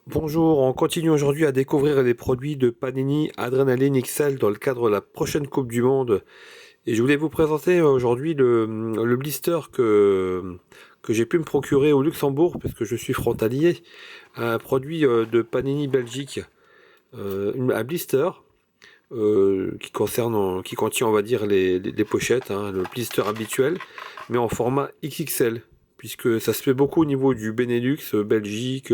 Bonjour, on continue aujourd'hui à découvrir les produits de Panini Adrenaline XL dans le cadre de la prochaine Coupe du Monde. Et je voulais vous présenter aujourd'hui le blister que j'ai pu me procurer au Luxembourg, parce que je suis frontalier, un produit de Panini Belgique, un blister qui contient, on va dire, les pochettes, hein, le blister habituel, mais en format XXL, puisque ça se fait beaucoup au niveau du Benelux, Belgique,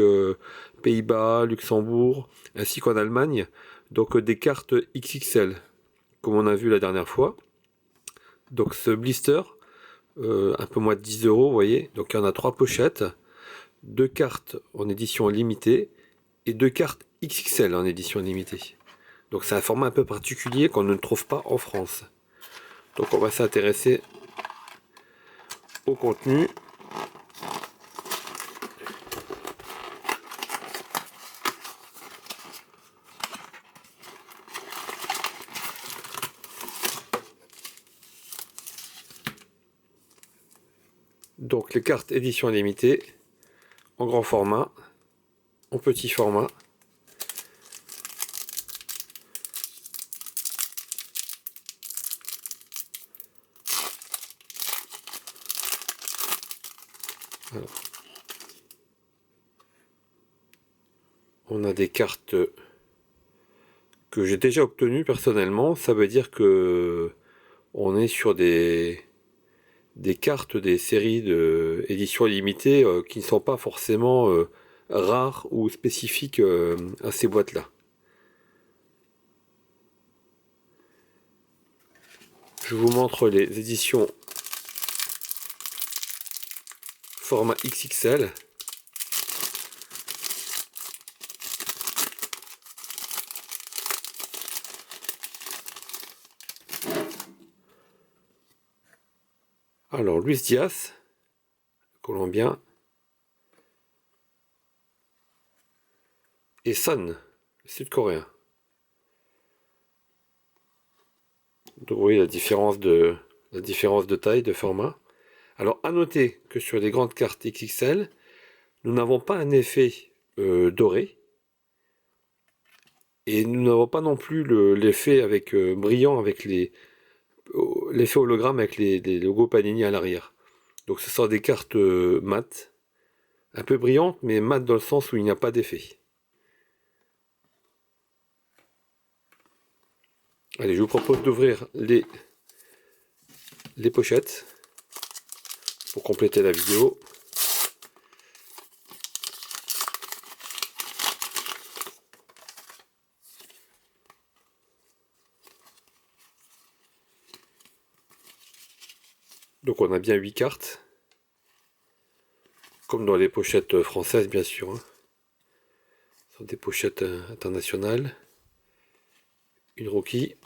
Pays-Bas, Luxembourg, ainsi qu'en Allemagne, donc des cartes XXL, comme on a vu la dernière fois. Donc ce blister, un peu moins de 10 euros, vous voyez, donc il y en a trois pochettes, deux cartes en édition limitée et deux cartes XXL en édition limitée. Donc c'est un format un peu particulier qu'on ne trouve pas en France. Donc on va s'intéresser au contenu. Donc les cartes édition limitée, en grand format, en petit format. Alors, on a des cartes que j'ai déjà obtenues personnellement. Ça veut dire que on est sur des cartes des séries de édition limitée qui ne sont pas forcément rares ou spécifiques à ces boîtes-là. Je vous montre les éditions format XXL. Alors, Luis Diaz, colombien, et Son, sud-coréen. Donc, vous voyez la différence de taille, de format. Alors, à noter que sur les grandes cartes XXL, nous n'avons pas un effet doré, et nous n'avons pas non plus l'effet avec brillant avec l'effet hologramme avec les logos Panini à l'arrière. Donc, ce sont des cartes mates, un peu brillantes, mais mates dans le sens où il n'y a pas d'effet. Allez, je vous propose d'ouvrir les pochettes pour compléter la vidéo. Donc on a bien 8 cartes, comme dans les pochettes françaises bien sûr. Hein. Ce sont des pochettes internationales. Une rookie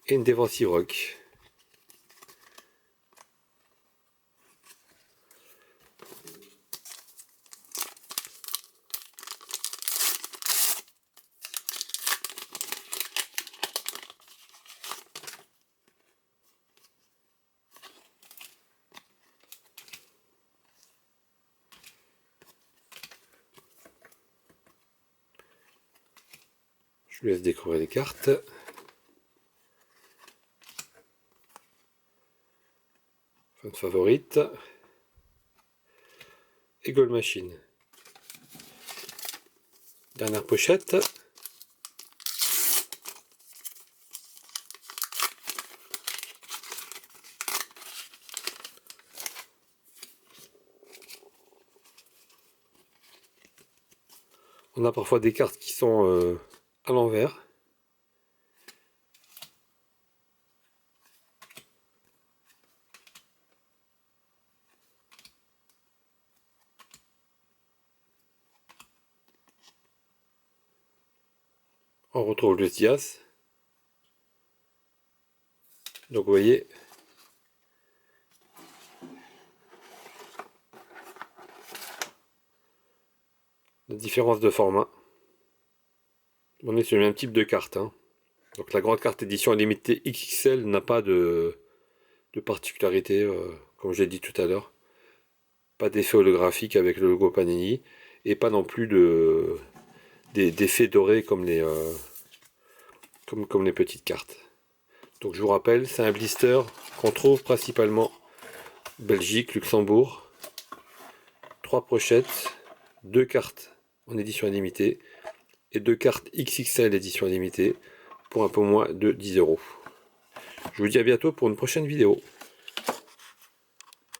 et une défensive rock. Je vous laisse découvrir les cartes. Fan favorite. Et Gold Machine. Dernière pochette. On a parfois des cartes qui sont à l'envers. On retrouve le Diaz. Donc vous voyez, la différence de format. On est sur le même type de carte. Hein. Donc la grande carte édition limitée XXL n'a pas de particularité, comme j'ai dit tout à l'heure. Pas d'effet holographique avec le logo Panini. et pas non plus d'effets dorés comme comme les petites cartes. Donc je vous rappelle, c'est un blister qu'on trouve principalement Belgique, Luxembourg. 3 pochettes, 2 cartes en édition limitée et 2 cartes XXL édition limitée pour un peu moins de 10 euros. Je vous dis à bientôt pour une prochaine vidéo.